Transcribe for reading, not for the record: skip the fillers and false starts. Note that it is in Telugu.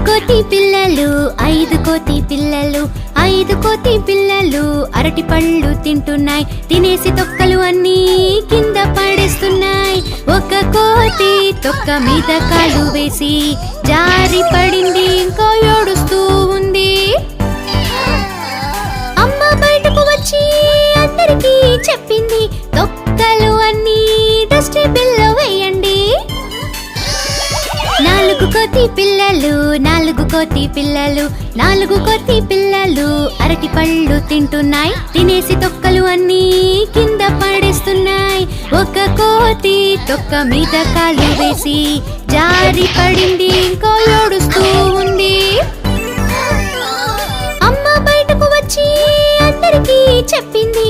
కోతి పిల్లలు ఐదు కోతి పిల్లలు ఐదు కోతి పిల్లలు అరటి పళ్ళు తింటున్నాయి. తినేసి తొక్కలు అన్నీ కింద పడేస్తున్నాయి. ఒక కోతి తొక్క మీద కాలు వేసి జారి పడింది. ఇంకో ఏడుస్తూ ఉంది. అమ్మ బయటకు వచ్చి అందరికీ చెప్పింది, తొక్కలు అన్నీ డస్ట్బిన్ లో వేయండి. నాలుగు కోతి పిల్లలు నాలుగు కోతి పిల్లలు నాలుగు కోతి పిల్లలు అరటి పళ్ళు తింటున్నాయి. తినేసి తొక్కలు అన్నీ కింద పడేస్తున్నాయి. ఒక కోతి తొక్క మీద కాలు వేసి జారి పడింది. ఇంకో ఏడుస్తూ ఉంది. అమ్మ బయటకు వచ్చి అందరికీ చెప్పింది,